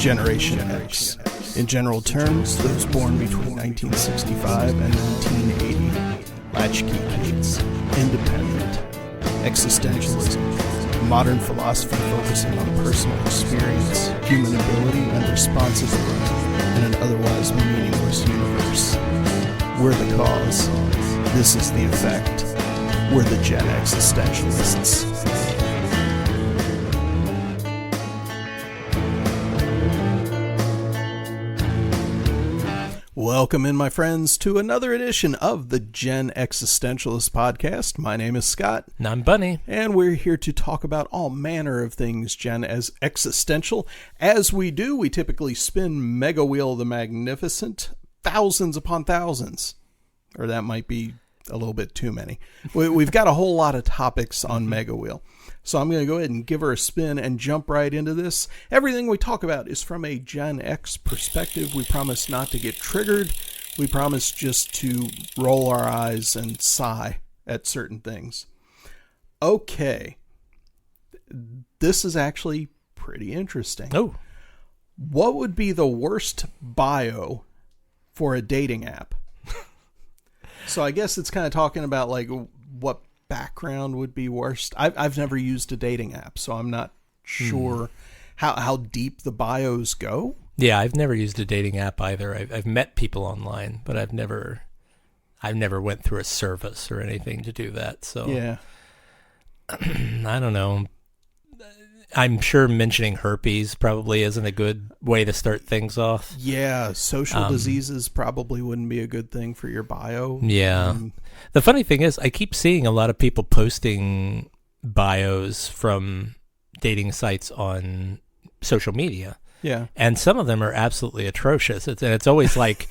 Generation X. In general terms, those born between 1965 and 1980. Latchkey kids. Independent. Existentialism. Modern philosophy focusing on personal experience, human ability, and responsibility in an otherwise meaningless universe. We're the cause. This is the effect. We're the Gen X-istentialists. Welcome in, my friends, to another edition of the Gen X-istentialist podcast. My name is Scott. And I'm Bunny. And we're here to talk about all manner of things Gen as existential. As we do, we typically spin Mega Wheel the Magnificent, thousands upon thousands. Or that might be a little bit too many. We've got a whole lot of topics on Mega Wheel. So I'm going to go ahead and give her a spin and jump right into this. Everything we talk about is from a Gen X perspective. We promise not to get triggered. We promise just to roll our eyes and sigh at certain things. Okay. This is actually pretty interesting. Oh. What would be the worst bio for a dating app? So I guess it's kind of talking about like what background would be worst. I've never used a dating app, so I'm not sure how deep the bios go. Yeah, I've never used a dating app either. I've met people online, but I've never went through a service or anything to do that. So yeah, I don't know. I'm sure mentioning herpes probably isn't a good way to start things off. Yeah, social diseases probably wouldn't be a good thing for your bio. Yeah. The funny thing is, I keep seeing a lot of people posting bios from dating sites on social media. Yeah. And some of them are absolutely atrocious. It's always like,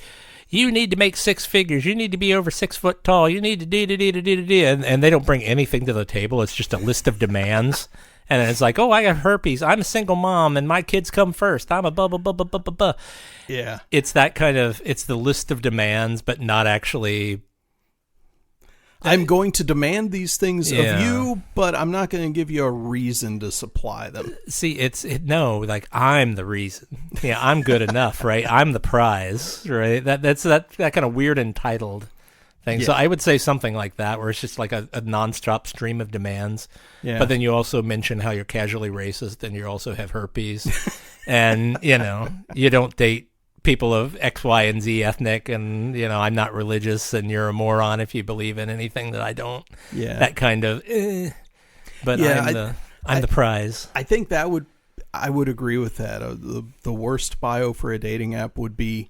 you need to make six figures. You need to be over 6 foot tall. You need to do. And they don't bring anything to the table. It's just a list of demands. And it's like, oh, I got herpes. I'm a single mom, and my kids come first. I'm a blah, blah, blah, blah, blah, blah, blah. Yeah. It's that kind of, it's the list of demands, but not actually. I'm going to demand these things of you, but I'm not going to give you a reason to supply them. See, no, like I'm the reason. Yeah, I'm good enough, right? I'm the prize, right? That's that kind of weird entitled thing. Yeah. So I would say something like that, where it's just like a nonstop stream of demands. Yeah. But then you also mention how you're casually racist and you also have herpes, and you don't date people of X, Y, and Z ethnic, and I'm not religious, and you're a moron if you believe in anything that I don't. Yeah. That kind of. But yeah, I'm the prize. I think I would agree with that. The worst bio for a dating app would be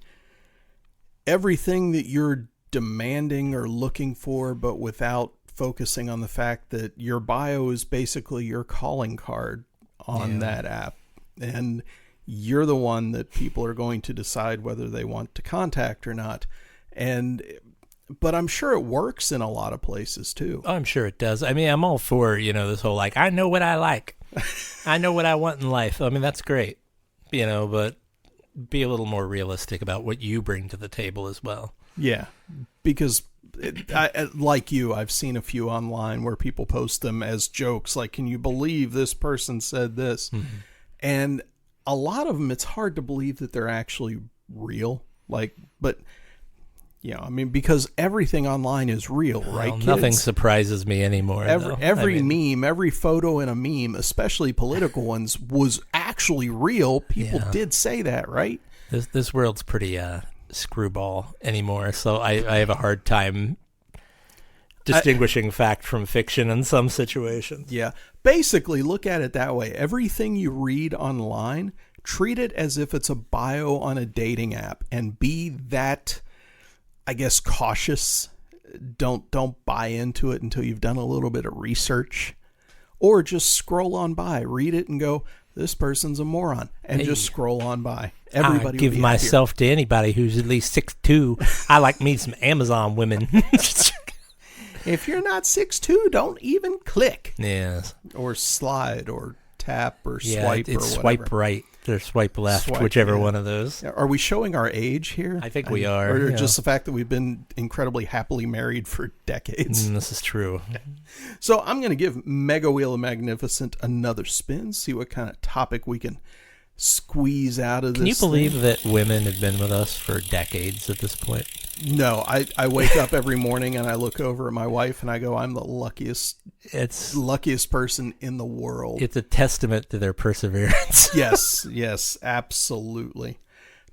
everything that you're demanding or looking for, but without focusing on the fact that your bio is basically your calling card on that app, and you're the one that people are going to decide whether they want to contact or not. But I'm sure it works in a lot of places too. Oh, I'm sure it does. I mean, I'm all for, this whole like, I know what I like. I know what I want in life. I mean, that's great, but be a little more realistic about what you bring to the table as well. Yeah, because like you, I've seen a few online where people post them as jokes, like, can you believe this person said this? Mm-hmm. And a lot of them, it's hard to believe that they're actually real. Because everything online is real, right, kids? Nothing surprises me anymore. Every meme, every photo in a meme, especially political ones, was actually real. People did say that, right? This world's pretty screwball anymore, so I have a hard time distinguishing fact from fiction in some situations. Yeah. Basically, look at it that way. Everything you read online, treat it as if it's a bio on a dating app, and be that, I guess, cautious. Don't buy into it until you've done a little bit of research, or just scroll on by, read it and go, this person's a moron, and just scroll on by. Everybody I give myself to anybody who's at least 6'2". I like me some Amazon women. If you're not 6'2", don't even click. Yes. Or slide or tap or swipe or whatever. Swipe right or swipe left, whichever one of those. Are we showing our age here? I think we are. Or just the fact that we've been incredibly happily married for decades. This is true. So I'm going to give Mega Wheel of Magnificent another spin, see what kind of topic we can squeeze out of this. Can you believe that women have been with us for decades at this point? No, I wake up every morning and I look over at my wife and I go, I'm the luckiest person in the world. It's a testament to their perseverance. Yes, absolutely.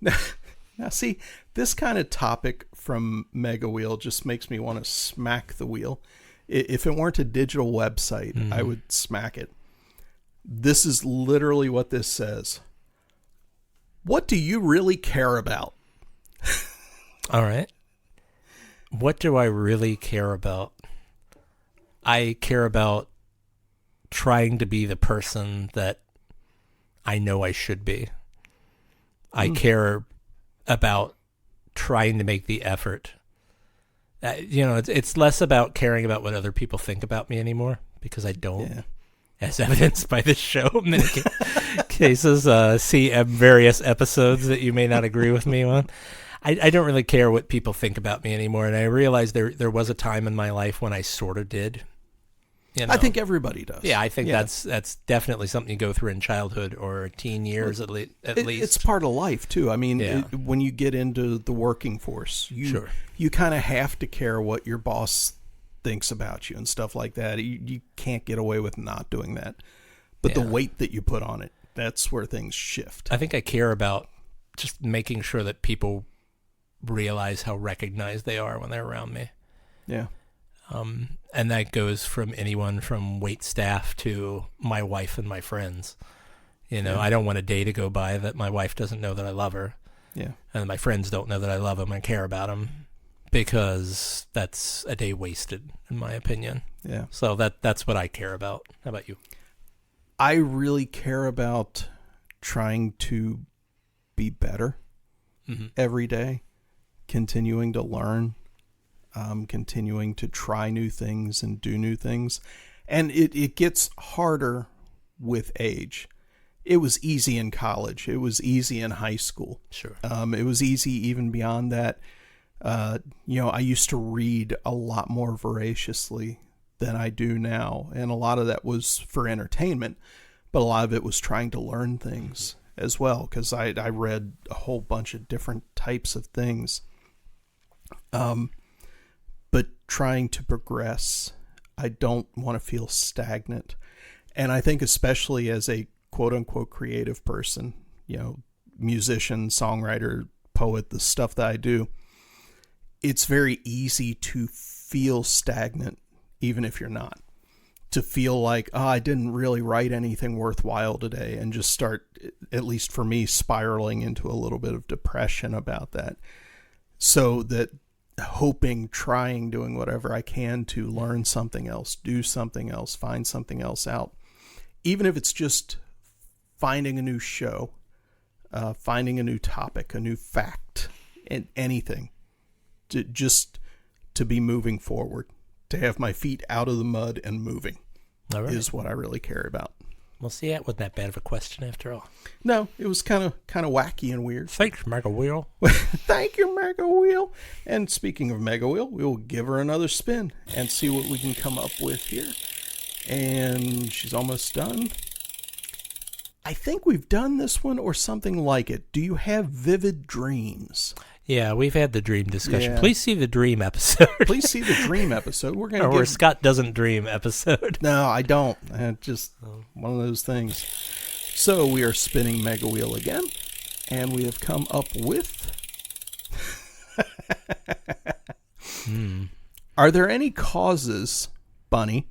Now, see, this kind of topic from Mega Wheel just makes me want to smack the wheel. If it weren't a digital website, I would smack it. This is literally what this says. What do you really care about? All right. What do I really care about? I care about trying to be the person that I know I should be. I care about trying to make the effort. It's less about caring about what other people think about me anymore, because I don't, as evidenced by this show in many cases. See various episodes that you may not agree with me on. I don't really care what people think about me anymore, and I realized there was a time in my life when I sort of did. I think everybody does. Yeah, I think that's definitely something you go through in childhood or teen years at least. It's part of life too. I mean, when you get into the working force, you kind of have to care what your boss thinks about you and stuff like that. You can't get away with not doing that. But the weight that you put on it, that's where things shift. I think I care about just making sure that people realize how recognized they are when they're around me. Yeah. And that goes from anyone from wait staff to my wife and my friends. I don't want a day to go by that my wife doesn't know that I love her. Yeah. And my friends don't know that I love them and care about them, because that's a day wasted, in my opinion. Yeah. So that's what I care about. How about you? I really care about trying to be better every day, continuing to learn. Continuing to try new things and do new things. And it gets harder with age. It was easy in college. It was easy in high school. Sure. It was easy even beyond that. I used to read a lot more voraciously than I do now. And a lot of that was for entertainment, but a lot of it was trying to learn things as well, because I read a whole bunch of different types of things. But trying to progress, I don't want to feel stagnant. And I think especially as a quote-unquote creative person, musician, songwriter, poet, the stuff that I do, it's very easy to feel stagnant, even if you're not. To feel like, I didn't really write anything worthwhile today, and just start, at least for me, spiraling into a little bit of depression about that. So that doing whatever I can to learn something else, do something else, find something else out. Even if it's just finding a new show, finding a new topic, a new fact, and anything. To be moving forward, to have my feet out of the mud and moving is what I really care about. Well, see, that wasn't that bad of a question after all. No, it was kind of wacky and weird. Thanks, Mega Wheel. Thank you, Mega Wheel. And speaking of Mega Wheel, we will give her another spin and see what we can come up with here. And she's almost done. I think we've done this one or something like it. Do you have vivid dreams? Yeah, we've had the dream discussion. Yeah. Please see the dream episode. Please see the dream episode. We're going to where Scott doesn't dream episode. No, I don't. Just one of those things. So we are spinning Mega Wheel again, and we have come up with... Are there any causes, Bunny,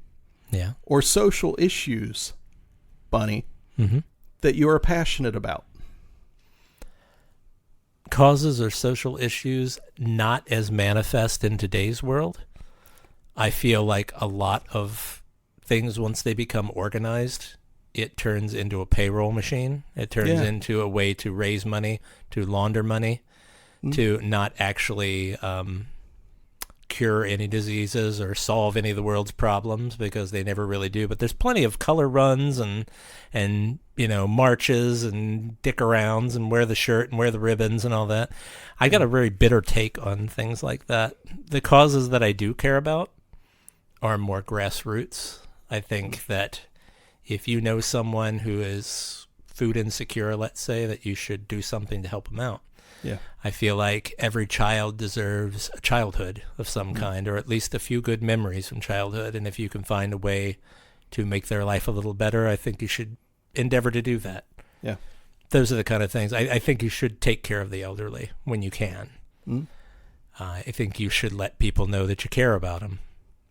or social issues, Bunny, that you are passionate about? Causes or social issues not as manifest in today's world. I feel like a lot of things, once they become organized, it turns into a payroll machine. It turns into a way to raise money, to launder money, to not actually cure any diseases or solve any of the world's problems, because they never really do. But there's plenty of color runs and marches and dick arounds and wear the shirt and wear the ribbons and all that. I got a very bitter take on things like that. The causes that I do care about are more grassroots. I think that if you know someone who is food insecure, let's say, that you should do something to help them out. Yeah. I feel like every child deserves a childhood of some kind, or at least a few good memories from childhood. And if you can find a way to make their life a little better, I think you should endeavor to do that. Yeah. Those are the kind of things. I think you should take care of the elderly when you can. Mm. I think you should let people know that you care about them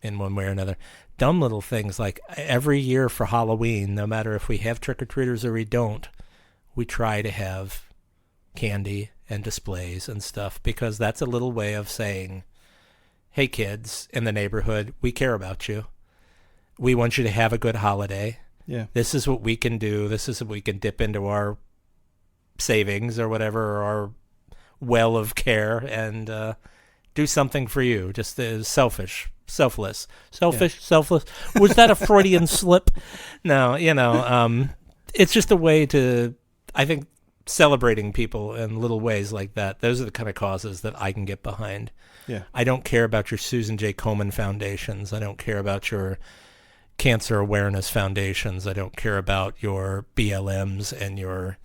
in one way or another. Dumb little things like every year for Halloween, no matter if we have trick-or-treaters or we don't, we try to have candy and displays and stuff, because that's a little way of saying, hey, kids in the neighborhood, we care about you. We want you to have a good holiday. Yeah. This is what we can do. This is what we can dip into our savings or whatever, or our well of care, and do something for you. Just selfless. Selfish. Was that a Freudian slip? No, it's just a way to, I think, celebrating people in little ways like that. Those are the kind of causes that I can get behind. Yeah. I don't care about your Susan J. Komen foundations. I don't care about your cancer awareness foundations. I don't care about your BLMs and your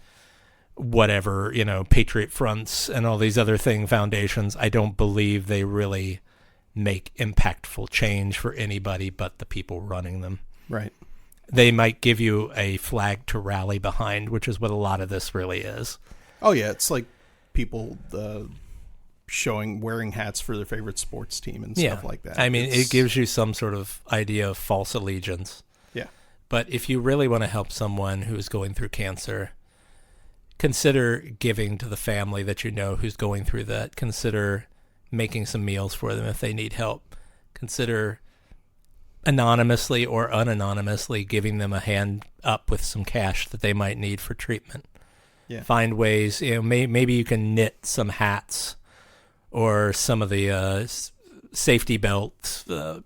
whatever, Patriot Fronts and all these other foundations. I don't believe they really make impactful change for anybody but the people running them. Right. They might give you a flag to rally behind, which is what a lot of this really is. Oh, yeah. It's like people wearing hats for their favorite sports team and stuff like that. I mean, it gives you some sort of idea of false allegiance. Yeah. But if you really want to help someone who's going through cancer, consider giving to the family that you know who's going through that. Consider making some meals for them if they need help. Consider anonymously or unanonymously giving them a hand up with some cash that they might need for treatment. Yeah. Find ways, maybe you can knit some hats or some of the safety belt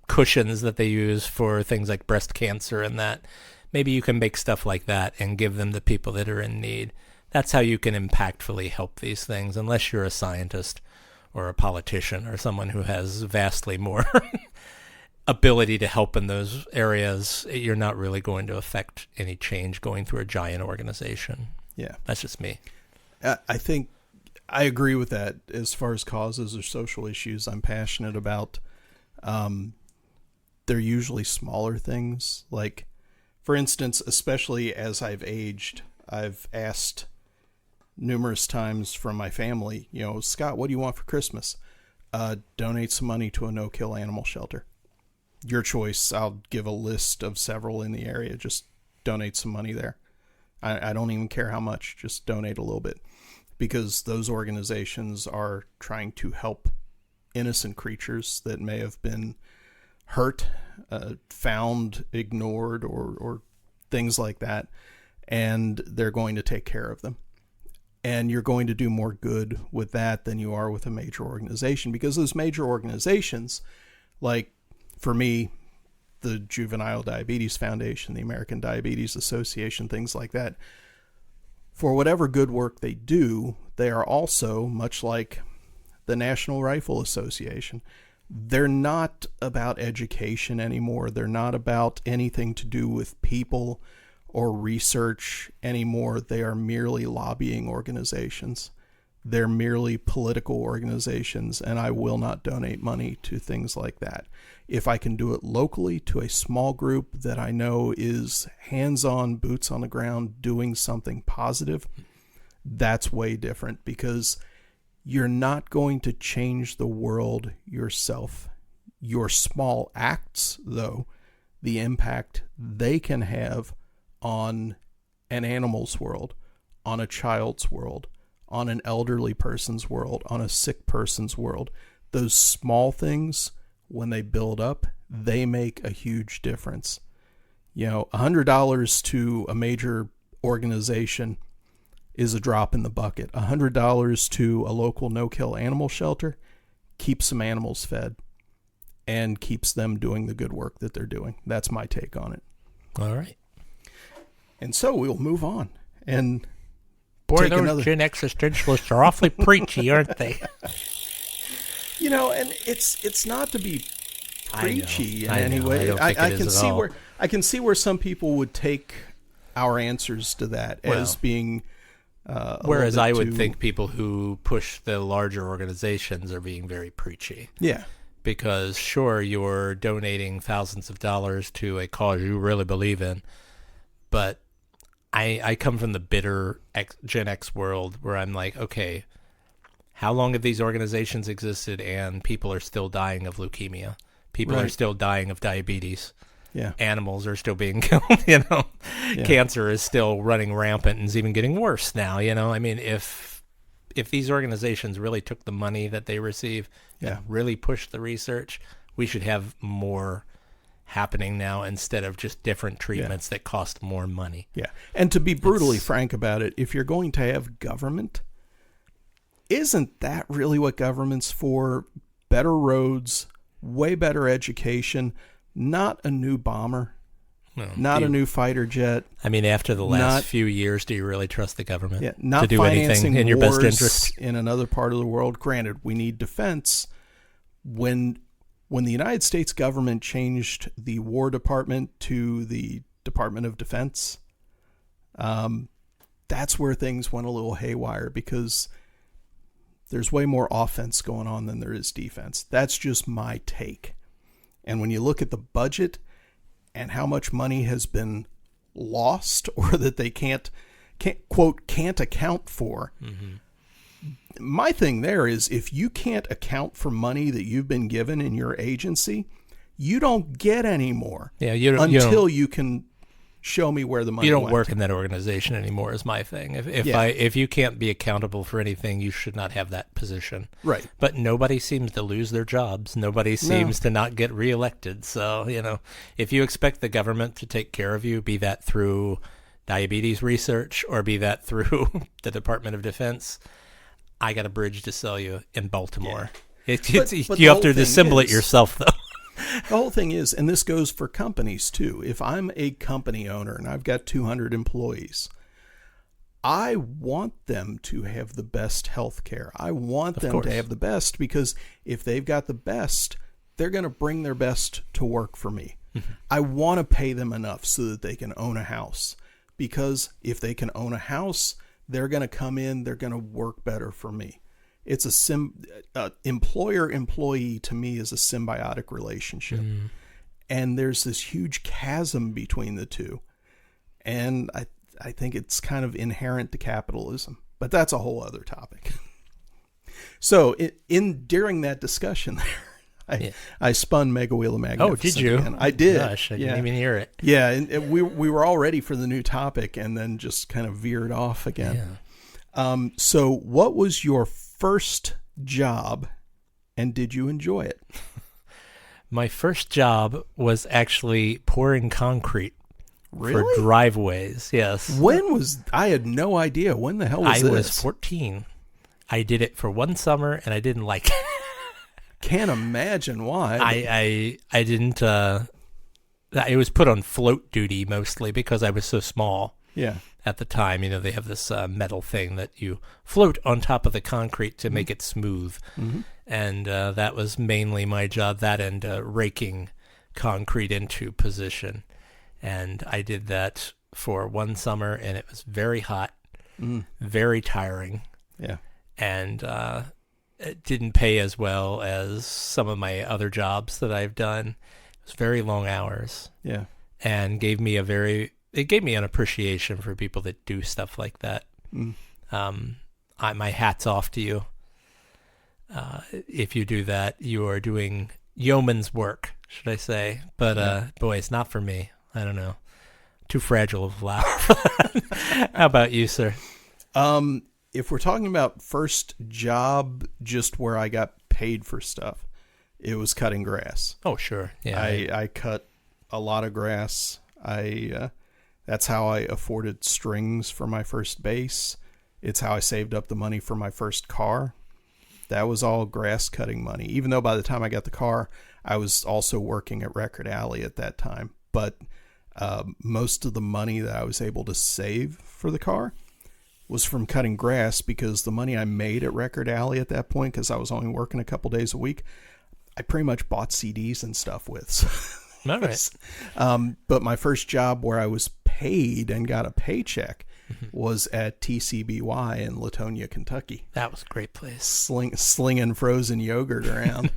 cushions that they use for things like breast cancer and that. Maybe you can make stuff like that and give them to people that are in need. That's how you can impactfully help these things, unless you're a scientist or a politician or someone who has vastly more ability to help in those areas. You're not really going to affect any change going through a giant organization. Yeah. That's just me. I think I agree with that as far as causes or social issues I'm passionate about. They're usually smaller things. Like, for instance, especially as I've aged, I've asked numerous times from my family, Scott, what do you want for Christmas? Donate some money to a no-kill animal shelter. Your choice. I'll give a list of several in the area. Just donate some money there. I don't even care how much. Just donate a little bit. Because those organizations are trying to help innocent creatures that may have been hurt, found, ignored, or things like that. And they're going to take care of them. And you're going to do more good with that than you are with a major organization. Because those major organizations, like, for me, the Juvenile Diabetes Foundation, the American Diabetes Association, things like that, for whatever good work they do, they are also, much like the National Rifle Association, they're not about education anymore. They're not about anything to do with people or research anymore. They are merely lobbying organizations. They're merely political organizations, and I will not donate money to things like that. If I can do it locally to a small group that I know is hands-on, boots on the ground, doing something positive, that's way different, because you're not going to change the world yourself. Your small acts, though, the impact they can have on an animal's world, on a child's world, on an elderly person's world, on a sick person's world, those small things, when they build up, they make a huge difference. $100 to a major organization is a drop in the bucket. $100 to a local no-kill animal shelter keeps some animals fed and keeps them doing the good work that they're doing. That's my take on it. All right. And so we'll move on. And boy, those Gen X-istentialists are awfully preachy, aren't they? And it's not to be preachy in any way. I can see where some people would take our answers to that as being. Whereas I would think people who push the larger organizations are being very preachy. Yeah. Because sure, you're donating thousands of dollars to a cause you really believe in, but I come from the bitter Gen X world where I'm like, okay, how long have these organizations existed and people are still dying of leukemia? People are still dying of diabetes. Yeah. Animals are still being killed, you know. Yeah. Cancer is still running rampant and is even getting worse now, you know. I mean, if these organizations really took the money that they receive and really pushed the research, we should have more happening now instead of just different treatments that cost more money. Yeah. And to be brutally frank about it, if you're going to have government, isn't that really what government's for? Better roads, way better education, not a new bomber, not a new fighter jet. I mean, after the last few years, do you really trust the government not to do anything in your best interest? In another part of the world, granted, we need defense. When the United States government changed the War Department to the Department of Defense, that's where things went a little haywire because there's way more offense going on than there is defense. That's just my take. And when you look at the budget and how much money has been lost or that they can't account for, my thing there is if you can't account for money that you've been given in your agency, you don't get any more until you can show me where the money went. You don't work in that organization anymore is my thing. If you can't be accountable for anything, you should not have that position. Right. But nobody seems to lose their jobs. Nobody seems to not get reelected. So, you know, if you expect the government to take care of you, be that through diabetes research or be that through the Department of Defense, I got a bridge to sell you in Baltimore. Yeah. But you have to dissemble it yourself, though. The whole thing is, and this goes for companies too, if I'm a company owner and I've got 200 employees, I want them to have the best health care. I want them to have the best because if they've got the best, they're going to bring their best to work for me. Mm-hmm. I want to pay them enough so that they can own a house because if they can own a house, they're going to come in, they're going to work better for me. It's employer-employee to me is a symbiotic relationship. And there's this huge chasm between the two. And I think it's kind of inherent to capitalism. But that's a whole other topic. So during that discussion there, I spun Mega Wheel of Magnificence. Oh, did you? Again. I did. Gosh, I didn't even hear it. Yeah, and we were all ready for the new topic and then just kind of veered off again. Yeah. So what was your first job, and did you enjoy it? My first job was actually pouring concrete for driveways. Yes. I had no idea. When the hell was this? I was 14. I did it for one summer, and I didn't like it. Can't imagine why. I didn't. It was put on float duty mostly because I was so small. Yeah. At the time, you know, they have this metal thing that you float on top of the concrete to make it smooth. Mm-hmm. And that was mainly my job, that and raking concrete into position. And I did that for one summer, and it was very hot, very tiring. Yeah. And it didn't pay as well as some of my other jobs that I've done. It was very long hours. Yeah. And gave me it gave me an appreciation for people that do stuff like that. My hat's off to you. If you do that, you are doing yeoman's work, should I say. But, boy, it's not for me. I don't know. Too fragile of a flower. How about you, sir? If we're talking about first job, just where I got paid for stuff, it was cutting grass. Oh, sure. Yeah. I cut a lot of grass. That's how I afforded strings for my first bass. It's how I saved up the money for my first car. That was all grass cutting money. Even though by the time I got the car, I was also working at Record Alley at that time. But most of the money that I was able to save for the car was from cutting grass because the money I made at Record Alley at that point, because I was only working a couple days a week, I pretty much bought CDs and stuff with. All right. But my first job where I was paid and got a paycheck was at TCBY in Latonia, Kentucky. That was a great place. Slinging frozen yogurt around.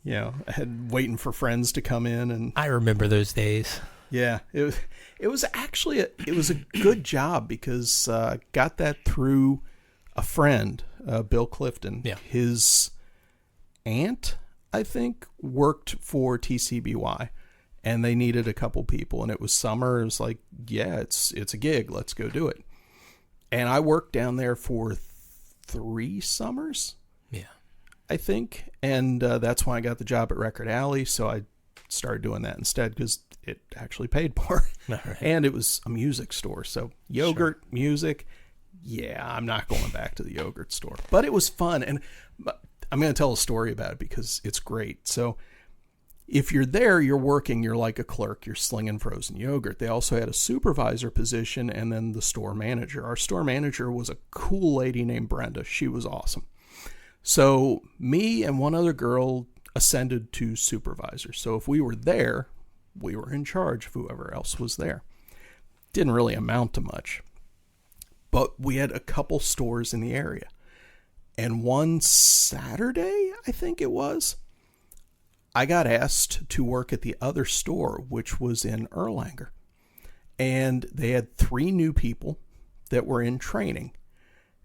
Waiting for friends to come in, and I remember those days. Yeah, it was actually a good job because got that through a friend, Bill Clifton. Yeah. His aunt, I think, worked for TCBY, and they needed a couple people, and it was summer. It was like, yeah, it's a gig. Let's go do it. And I worked down there for 3 summers. Yeah. I think, and that's when I got the job at Record Alley, so I started doing that instead because it actually paid more. Right. And it was a music store, so yogurt, music, yeah, I'm not going back to the yogurt store. But it was fun, and I'm going to tell a story about it because it's great. So if you're there, you're working, you're like a clerk, you're slinging frozen yogurt. They also had a supervisor position and then the store manager. Our store manager was a cool lady named Brenda. She was awesome. So me and one other girl ascended to supervisor. So if we were there, we were in charge of whoever else was there. Didn't really amount to much. But we had a couple stores in the area. And one Saturday, I think it was, I got asked to work at the other store, which was in Erlanger. And they had 3 new people that were in training.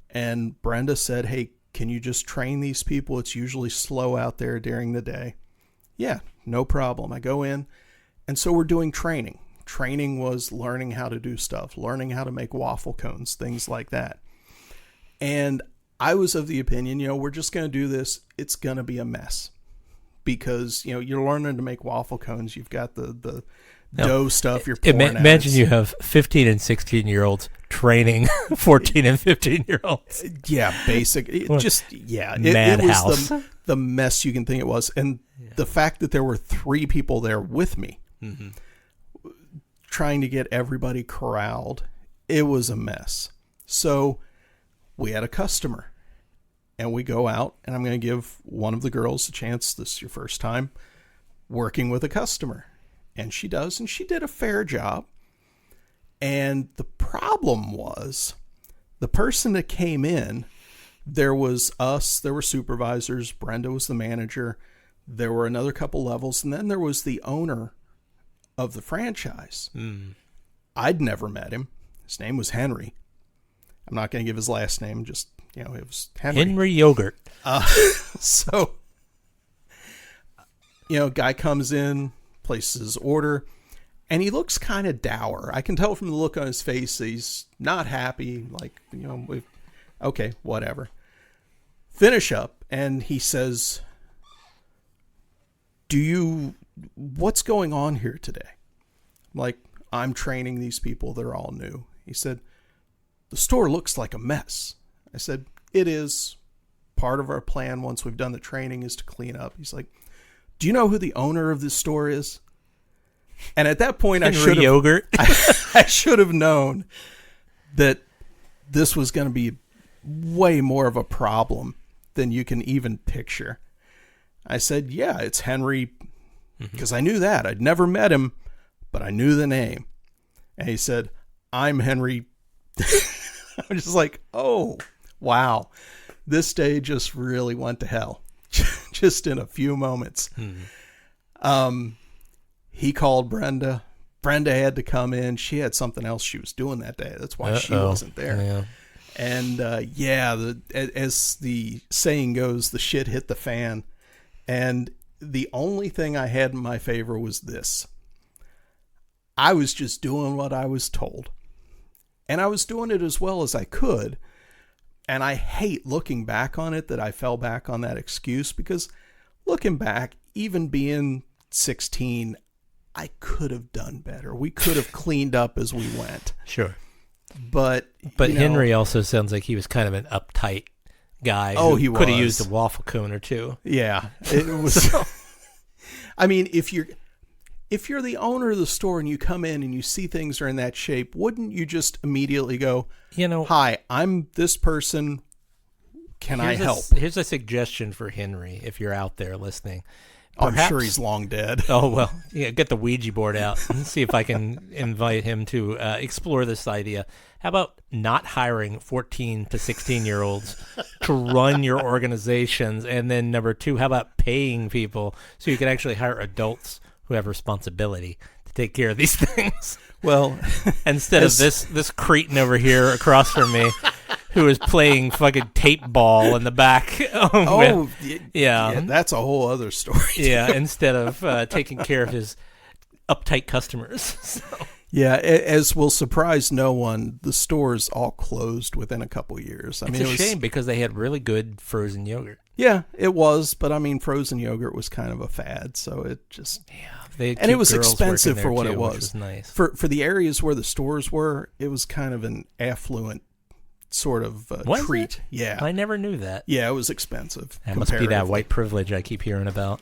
And Brenda said, hey, can you just train these people? It's usually slow out there during the day. Yeah, no problem. I go in, and so we're doing training. Training was learning how to do stuff, learning how to make waffle cones, things like that. And I was of the opinion, we're just going to do this. It's going to be a mess because, you're learning to make waffle cones. You've got the dough stuff you're pouring out. Imagine you have 15 and 16-year-olds training 14 and 15-year-olds. Yeah, basic. It was the mess you can think it was. And the fact that there were 3 people there with me trying to get everybody corralled, it was a mess. So we had a customer, and we go out, and I'm going to give one of the girls a chance. This is your first time working with a customer. And she does, and she did a fair job. And the problem was the person that came in, there was us, there were supervisors, Brenda was the manager, there were another couple levels, and then there was the owner of the franchise. I'd never met him. His name was Henry. I'm not going to give his last name, just, it was Henry. Henry Yogurt. So, guy comes in, places his order, and he looks kind of dour. I can tell from the look on his face that he's not happy, like, okay, whatever. Finish up, and he says, what's going on here today? I'm like, I'm training these people, they're all new. He said, the store looks like a mess. I said, it is. Part of our plan once we've done the training is to clean up. He's like, do you know who the owner of this store is? And at that point, I should have known that this was going to be way more of a problem than you can even picture. I said, yeah, it's Henry, because I knew that. I'd never met him, but I knew the name. And he said, I'm Henry. I'm just like, oh, wow. This day just really went to hell. Just in a few moments. He called Brenda. Brenda had to come in. She had something else she was doing that day. That's why she wasn't there. Yeah. And as the saying goes, the shit hit the fan. And the only thing I had in my favor was this. I was just doing what I was told. And I was doing it as well as I could. And I hate looking back on it that I fell back on that excuse, because looking back, even being 16, I could have done better. We could have cleaned up as we went. Sure. But Henry also sounds like he was kind of an uptight guy. Oh, he could have used a waffle cone or two. Yeah. It was. I mean, if you're the owner of the store and you come in and you see things are in that shape, wouldn't you just immediately go, hi, I'm this person. Can I help? Here's a suggestion for Henry, if you're out there listening. I'm sure he's long dead. Oh, well, yeah, get the Ouija board out and see if I can invite him to explore this idea. How about not hiring 14 to 16-year-olds to run your organizations? And then number 2, how about paying people so you can actually hire adults who have responsibility to take care of these things? Well, instead of this cretin over here across from me who is playing fucking tape ball in the back. Yeah, that's a whole other story. Yeah, instead of taking care of his uptight customers. So. Yeah, as will surprise no one, the stores all closed within a couple years. It's a shame because they had really good frozen yogurt. Yeah, it was, but I mean, frozen yogurt was kind of a fad, so it just... Yeah, and it was expensive for what it was. Which was nice. For the areas where the stores were, it was kind of an affluent sort of treat. It? Yeah. I never knew that. Yeah, it was expensive. That must be that white privilege I keep hearing about.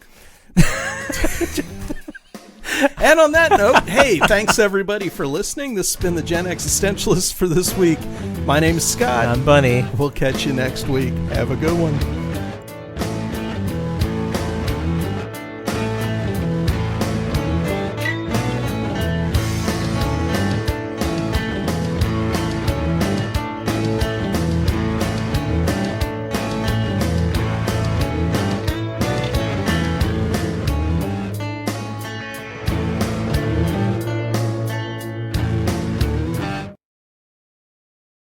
And on that note, hey, thanks everybody for listening. This has been the Gen X-istentialists for this week. My name is Scott. I'm Bunny. We'll catch you next week. Have a good one.